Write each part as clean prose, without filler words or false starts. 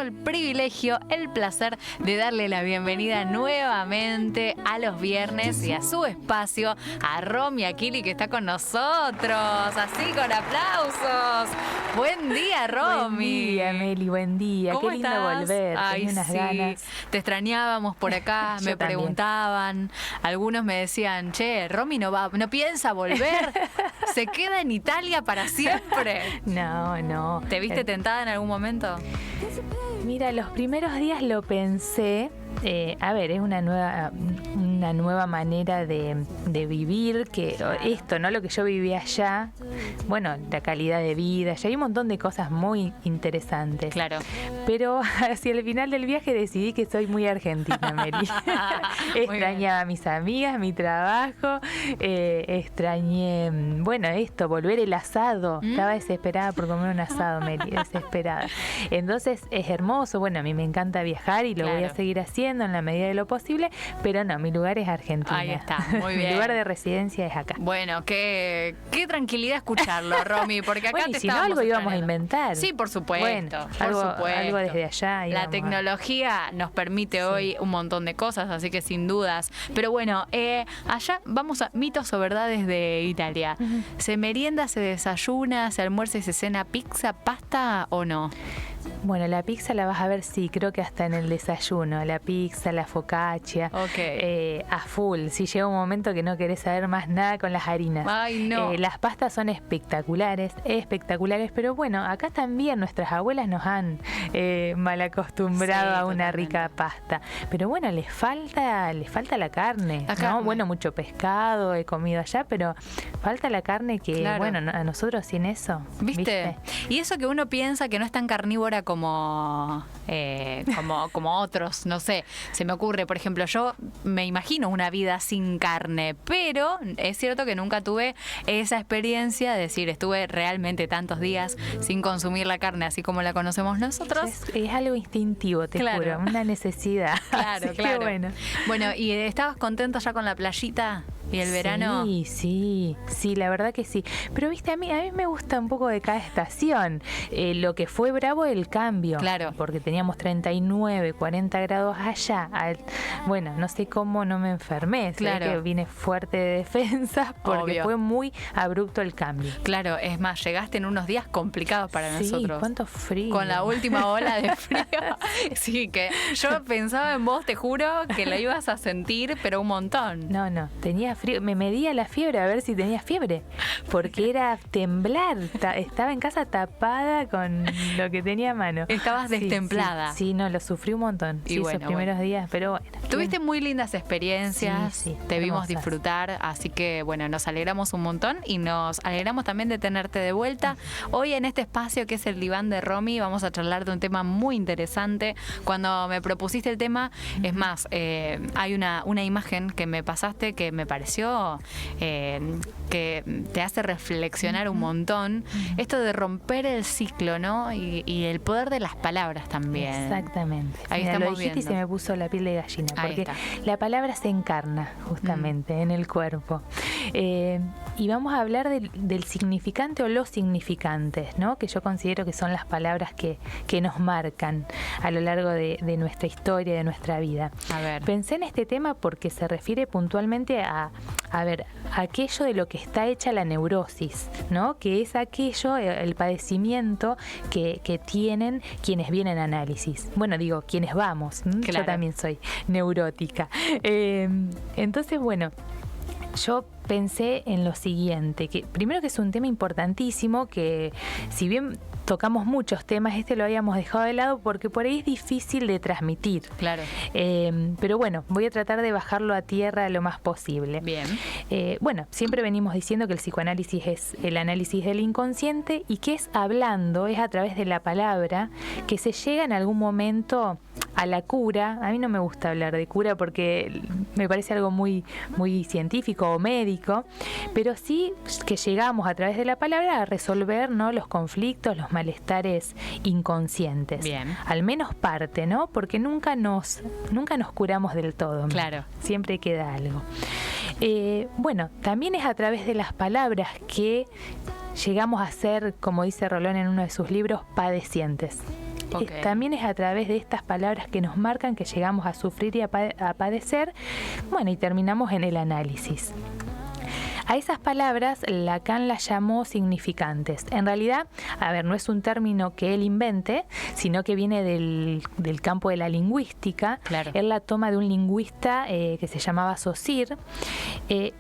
el privilegio, el placer de darle la bienvenida nuevamente a los viernes y a su espacio a Romy Aquili, que está con nosotros, así con aplausos. Buen día, Romy. Buen día, Meli, buen día. ¿Cómo Qué lindo estás? volver. Ay, Tenía unas sí. ganas. Te extrañábamos por acá, me también. preguntaban, algunos me decían, che, Romy no piensa volver, se queda en Italia para siempre. No. ¿Te viste tentada en algún momento? Mira, los primeros días lo pensé. A ver, es una nueva manera de vivir, que esto, ¿no? Lo que yo vivía allá, bueno, la calidad de vida, ya hay un montón de cosas muy interesantes. Claro. Pero hacia el final del viaje decidí que soy muy argentina, Meli. Extrañaba a mis amigas, mi trabajo, extrañé, bueno, esto, volver el asado. Estaba desesperada por comer un asado, Meli, desesperada. Entonces es hermoso, bueno, a mí me encanta viajar y lo voy a seguir haciendo en la medida de lo posible, pero no, mi lugar es Argentina. Ahí está, muy bien. Mi lugar de residencia es acá. Bueno, qué tranquilidad escucharlo, Romy, porque acá bueno, te y si no, estábamos algo íbamos a extrañando. inventar. Sí, por supuesto, bueno, por supuesto. Algo desde allá. La tecnología nos permite hoy un montón de cosas, así que sin dudas. Pero bueno, allá vamos a mitos o verdades de Italia. Uh-huh. ¿Se merienda, se desayuna, se almuerza y se cena pizza, pasta o no? Bueno, la pizza la vas a ver, sí, creo que hasta en el desayuno. La pizza, la focaccia, a full. Si llega un momento que no querés saber más nada con las harinas. Ay, no. Las pastas son espectaculares, pero bueno, acá también nuestras abuelas nos han mal acostumbrado a una rica pasta. Pero bueno, les falta la carne, ¿no? Bueno, mucho pescado he comido allá, pero falta la carne que, bueno, a nosotros sin eso. ¿Viste? Y eso que uno piensa que no es tan carnívora como otros, no sé, se me ocurre, por ejemplo, yo me imagino una vida sin carne, pero es cierto que nunca tuve esa experiencia de decir, estuve realmente tantos días sin consumir la carne así como la conocemos nosotros. Es algo instintivo, te juro, una necesidad. Claro. Bueno, ¿y estabas contento ya con la playita? ¿Y el verano? Sí, la verdad que sí. Pero viste, a mí me gusta un poco de cada estación. Lo que fue bravo el cambio. Claro. Porque teníamos 39, 40 grados allá. Bueno, no sé cómo no me enfermé. Claro. Que vine fuerte de defensa porque fue muy abrupto el cambio. Claro, es más, llegaste en unos días complicados para nosotros. Sí, cuánto frío. Con la última ola de frío. Sí, que yo pensaba en vos, te juro, que lo ibas a sentir, pero un montón. No, tenía frío. Me medía la fiebre a ver si tenía fiebre, porque era temblar. Estaba en casa tapada con lo que tenía a mano. Estabas destemplada. Sí, lo sufrí un montón. Y esos primeros días, pero bueno. Tuviste muy lindas experiencias, sí, te vimos hermosas. Disfrutar, así que bueno, nos alegramos un montón y nos alegramos también de tenerte de vuelta. Hoy en este espacio que es el diván de Romy vamos a charlar de un tema muy interesante. Cuando me propusiste el tema, es más, hay una imagen que me pasaste que me pareció que te hace reflexionar un montón. Esto de romper el ciclo, ¿no? Y el poder de las palabras también. Exactamente. Ahí Mira, estamos lo dijiste viendo. y se me puso la piel de gallina, porque la palabra se encarna justamente en el cuerpo. Y vamos a hablar del significante o los significantes, ¿no? Que yo considero que son las palabras que nos marcan a lo largo de nuestra historia, de nuestra vida. A ver. Pensé en este tema porque se refiere puntualmente a aquello de lo que está hecha la neurosis, ¿no? Que es aquello, el padecimiento que tienen quienes vienen a análisis. Bueno, digo, quienes vamos. Claro. Yo también soy neurótica. Entonces, bueno, yo pensé en lo siguiente, que primero que es un tema importantísimo, que si bien tocamos muchos temas, lo habíamos dejado de lado porque por ahí es difícil de transmitir. Claro. Pero bueno, voy a tratar de bajarlo a tierra lo más posible. Bien. Bueno, siempre venimos diciendo que el psicoanálisis es el análisis del inconsciente y que es hablando, es a través de la palabra que se llega en algún momento a la cura. A mí no me gusta hablar de cura porque me parece algo muy, muy científico o médico, pero sí que llegamos a través de la palabra a resolver, ¿no?, los conflictos, los malestares inconscientes. Bien. Al menos parte, ¿no? Porque nunca nos curamos del todo. Claro. Siempre queda algo. Bueno, también es a través de las palabras que llegamos a ser, como dice Rolón en uno de sus libros, padecientes. también es a través de estas palabras que nos marcan que llegamos a sufrir y a padecer. Bueno, y terminamos en el análisis. A esas palabras Lacan las llamó significantes. En realidad, no es un término que él invente, sino que viene del campo de la lingüística. Claro. Él la toma de un lingüista que se llamaba Saussure.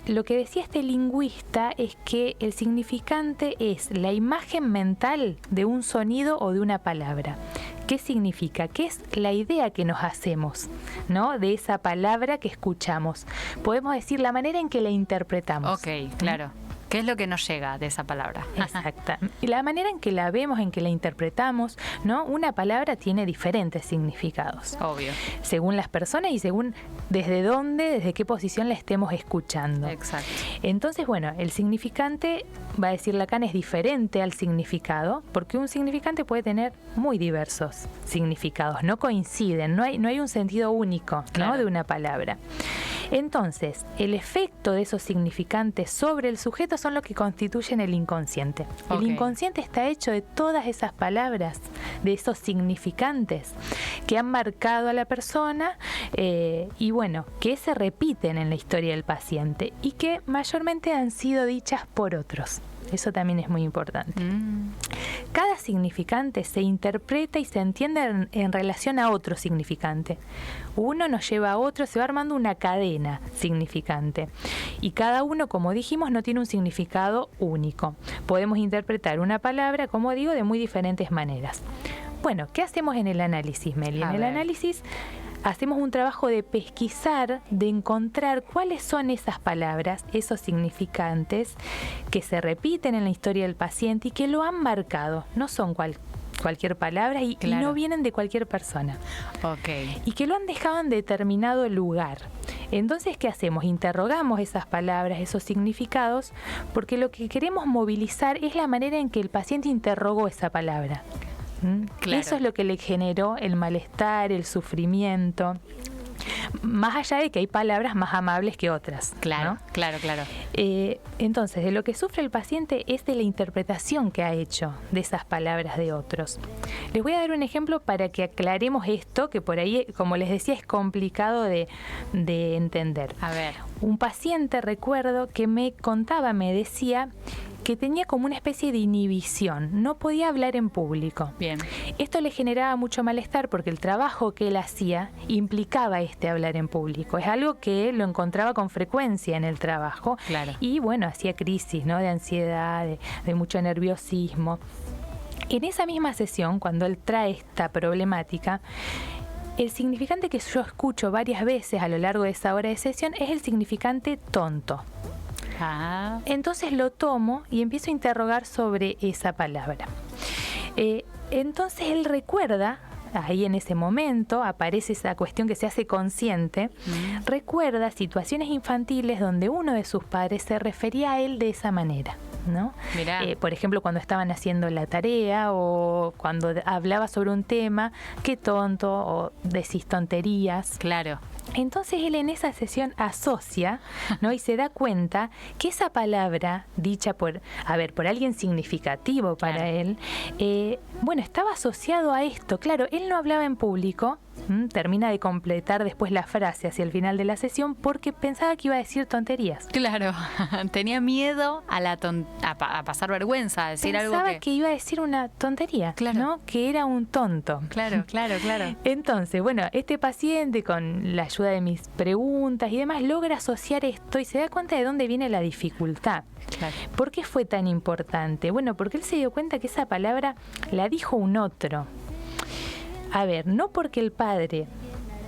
Lo que decía este lingüista es que el significante es la imagen mental de un sonido o de una palabra. ¿Qué significa? ¿Qué es la idea que nos hacemos, ¿no?, de esa palabra que escuchamos? Podemos decir la manera en que la interpretamos. Ok, claro. ¿Qué es lo que nos llega de esa palabra? Exacta. Y la manera en que la vemos, en que la interpretamos, ¿no? Una palabra tiene diferentes significados. Obvio. Según las personas y según desde qué posición la estemos escuchando. Exacto. Entonces, bueno, el significante, va a decir Lacan, es diferente al significado, porque un significante puede tener muy diversos significados, no coinciden, no hay un sentido único, claro, ¿no?, de una palabra. Entonces, el efecto de esos significantes sobre el sujeto son lo que constituyen el inconsciente. El inconsciente está hecho de todas esas palabras, de esos significantes que han marcado a la persona y bueno, que se repiten en la historia del paciente y que mayormente han sido dichas por otros. Eso también es muy importante. Cada significante se interpreta y se entiende en relación a otro significante. Uno nos lleva a otro, se va armando una cadena significante. Y cada uno, como dijimos, no tiene un significado único. Podemos interpretar una palabra, como digo, de muy diferentes maneras. Bueno, ¿qué hacemos en el análisis, Meli? En el análisis hacemos un trabajo de pesquisar, de encontrar cuáles son esas palabras, esos significantes que se repiten en la historia del paciente y que lo han marcado. No son cualquier palabra y no vienen de cualquier persona. Y que lo han dejado en determinado lugar. Entonces, ¿qué hacemos? Interrogamos esas palabras, esos significados, porque lo que queremos movilizar es la manera en que el paciente interrogó esa palabra. Claro. Eso es lo que le generó el malestar, el sufrimiento. Más allá de que hay palabras más amables que otras. Claro, ¿no? claro. Entonces, de lo que sufre el paciente es de la interpretación que ha hecho de esas palabras de otros. Les voy a dar un ejemplo para que aclaremos esto, que por ahí, como les decía, es complicado de entender. A ver. Un paciente, recuerdo, que me decía que tenía como una especie de inhibición, no podía hablar en público. Bien. Esto le generaba mucho malestar porque el trabajo que él hacía implicaba hablar en público. Es algo que lo encontraba con frecuencia en el trabajo. Claro. Y bueno, hacía crisis, ¿no?, de ansiedad, de mucho nerviosismo. En esa misma sesión, cuando él trae esta problemática, el significante que yo escucho varias veces a lo largo de esa hora de sesión es el significante tonto. Entonces lo tomo y empiezo a interrogar sobre esa palabra. Entonces él recuerda, ahí en ese momento aparece esa cuestión que se hace consciente, recuerda situaciones infantiles donde uno de sus padres se refería a él de esa manera, ¿no? Por ejemplo, cuando estaban haciendo la tarea o cuando hablaba sobre un tema, qué tonto, o decís tonterías. Claro. Entonces él en esa sesión asocia, ¿no?, y se da cuenta que esa palabra dicha por alguien significativo para él, estaba asociado a esto. Claro, él no hablaba en público, termina de completar después la frase hacia el final de la sesión porque pensaba que iba a decir tonterías. Claro, tenía miedo a pasar vergüenza, a decir algo Pensaba que iba a decir una tontería, ¿no?, que era un tonto. Claro. Entonces, bueno, este paciente, con la ayuda de mis preguntas y demás, logra asociar esto y se da cuenta de dónde viene la dificultad. Claro. ¿Por qué fue tan importante? Bueno, porque él se dio cuenta que esa palabra la dijo un otro. No porque el padre,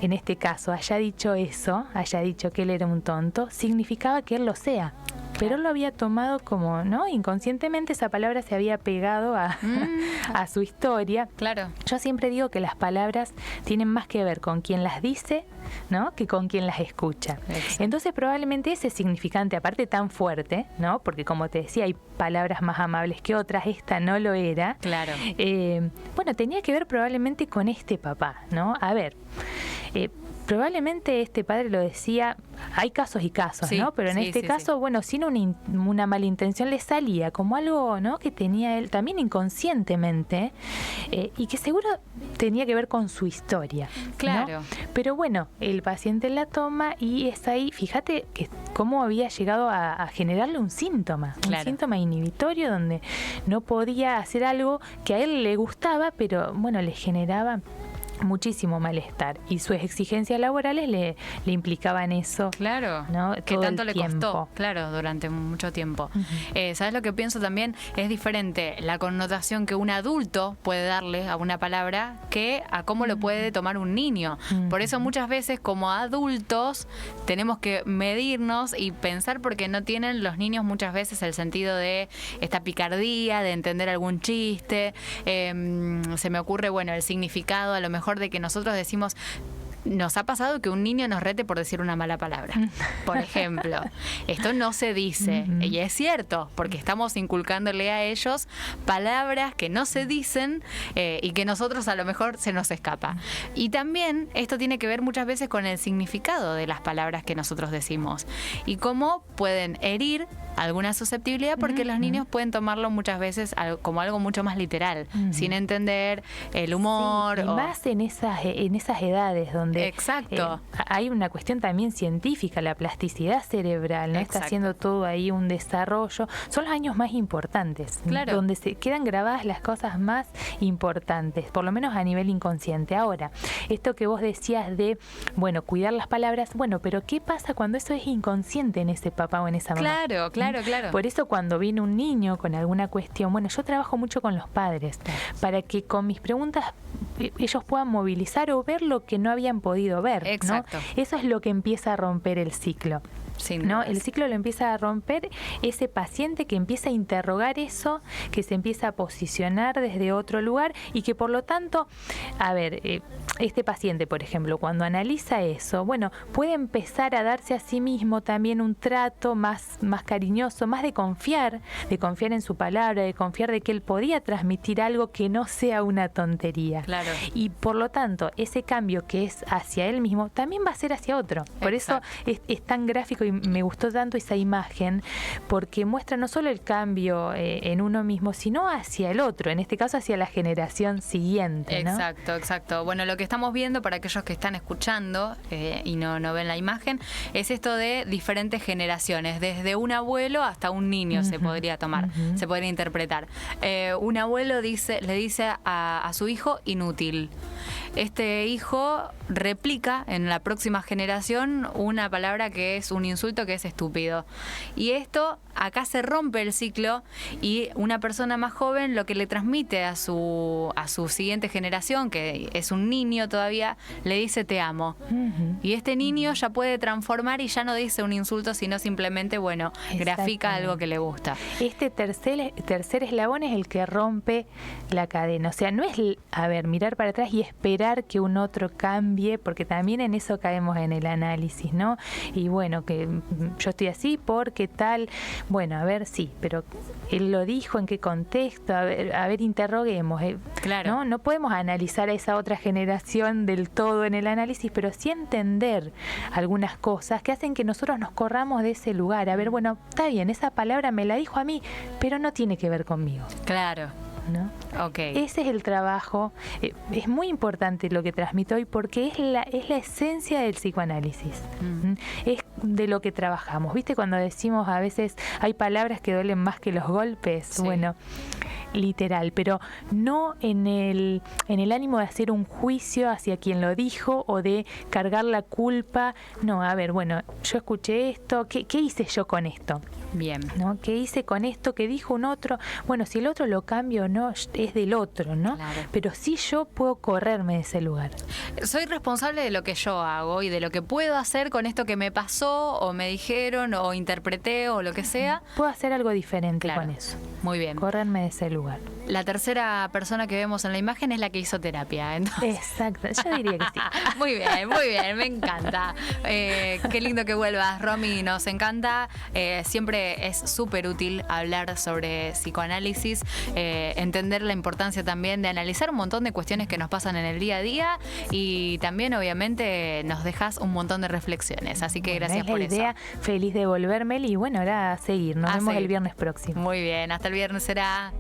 en este caso, haya dicho eso, haya dicho que él era un tonto, significaba que él lo sea. Pero él lo había tomado como, ¿no?, inconscientemente esa palabra se había pegado a su historia. Claro. Yo siempre digo que las palabras tienen más que ver con quien las dice, ¿no?, que con quien las escucha. Exacto. Entonces probablemente ese significante, aparte tan fuerte, ¿no?, porque como te decía, hay palabras más amables que otras, esta no lo era. Claro. Tenía que ver probablemente con este papá, ¿no? probablemente este padre lo decía, hay casos y casos, Sí, ¿no? Pero en sí, este sí, caso, bueno, sin una mala intención le salía como algo, ¿no? Que tenía él también inconscientemente y que seguro tenía que ver con su historia, ¿no? Claro. Pero bueno, el paciente la toma y es ahí, fíjate que cómo había llegado a generarle un síntoma inhibitorio donde no podía hacer algo que a él le gustaba, pero bueno, le generaba muchísimo malestar y sus exigencias laborales le implicaban eso. Claro, ¿no? que Todo tanto el le costó, tiempo. claro, durante mucho tiempo. ¿Sabes lo que pienso también? Es diferente la connotación que un adulto puede darle a una palabra que a cómo lo puede tomar un niño. Por eso muchas veces como adultos tenemos que medirnos y pensar, porque no tienen los niños muchas veces el sentido de esta picardía, de entender algún chiste. Se me ocurre, bueno, el significado a lo mejor de que nosotros decimos, nos ha pasado que un niño nos rete por decir una mala palabra, por ejemplo. Esto no se dice, y es cierto, porque estamos inculcándole a ellos palabras que no se dicen y que nosotros a lo mejor se nos escapa. Y también esto tiene que ver muchas veces con el significado de las palabras que nosotros decimos y cómo pueden herir alguna susceptibilidad, porque los niños pueden tomarlo muchas veces como algo mucho más literal, sin entender el humor. Sí, y más en esas edades donde Exacto. Hay una cuestión también científica, la plasticidad cerebral, ¿no? Está haciendo todo ahí un desarrollo. Son los años más importantes, claro, donde se quedan grabadas las cosas más importantes, por lo menos a nivel inconsciente. Ahora, esto que vos decías de, bueno, cuidar las palabras, bueno, pero ¿qué pasa cuando eso es inconsciente en ese papá o en esa mamá? Claro. Por eso cuando viene un niño con alguna cuestión, bueno, yo trabajo mucho con los padres, para que con mis preguntas ellos puedan movilizar o ver lo que no habían podido ver. Exacto. ¿No? Eso es lo que empieza a romper el ciclo. ¿No? El ciclo lo empieza a romper ese paciente que empieza a interrogar eso, que se empieza a posicionar desde otro lugar y que por lo tanto, a ver, este paciente, por ejemplo, cuando analiza eso, bueno, puede empezar a darse a sí mismo también un trato más cariñoso, más de confiar en su palabra, de confiar de que él podía transmitir algo que no sea una tontería. Claro. Y por lo tanto, ese cambio que es hacia él mismo, también va a ser hacia otro. Por Exacto. eso es tan gráfico y me gustó tanto esa imagen, porque muestra no solo el cambio en uno mismo, sino hacia el otro, en este caso hacia la generación siguiente, ¿no? Exacto. Bueno, lo que estamos viendo para aquellos que están escuchando y no ven la imagen, es esto de diferentes generaciones, desde un abuelo hasta un niño se podría tomar, se podría interpretar. Un abuelo le dice a su hijo inútil. Este hijo replica en la próxima generación una palabra que es un insulto, que es estúpido. Y esto, acá se rompe el ciclo y una persona más joven lo que le transmite a su siguiente generación, que es un niño todavía, le dice te amo. Y este niño ya puede transformar y ya no dice un insulto, sino simplemente, bueno, grafica algo que le gusta. Este tercer eslabón es el que rompe la cadena. O sea, no es, mirar para atrás y esperar que un otro cambie, porque también en eso caemos en el análisis, ¿no? Y bueno, que yo estoy así porque tal, bueno, a ver, sí, pero él lo dijo, en qué contexto, a ver, interroguemos. Claro. No podemos analizar a esa otra generación del todo en el análisis, pero sí entender algunas cosas que hacen que nosotros nos corramos de ese lugar. A ver, bueno, está bien, esa palabra me la dijo a mí, pero no tiene que ver conmigo. Claro. ¿No? Okay. Ese es el trabajo. Es muy importante lo que transmito hoy porque es la esencia del psicoanálisis. Es de lo que trabajamos. ¿Viste? Cuando decimos a veces hay palabras que duelen más que los golpes. Sí. Bueno, literal, pero no en el ánimo de hacer un juicio hacia quien lo dijo o de cargar la culpa. No, a ver, bueno, yo escuché esto, ¿qué hice yo con esto? Bien. ¿No? ¿Qué hice con esto que dijo un otro? Bueno, si el otro lo cambio o no, es del otro, ¿no? Claro. Pero sí yo puedo correrme de ese lugar. Soy responsable de lo que yo hago y de lo que puedo hacer con esto que me pasó o me dijeron o interpreté o lo que sea. Puedo hacer algo diferente Claro. con eso. Muy bien. Correrme de ese lugar. La tercera persona que vemos en la imagen es la que hizo terapia. Entonces... Exacto, yo diría que sí. Muy bien, me encanta. Qué lindo que vuelvas, Romy, nos encanta. Siempre es súper útil hablar sobre psicoanálisis en entender la importancia también de analizar un montón de cuestiones que nos pasan en el día a día y también obviamente nos dejas un montón de reflexiones. Así que gracias por eso. Feliz de volver, Meli, y bueno, ahora a seguir. Nos vemos el viernes próximo. Muy bien, hasta el viernes será.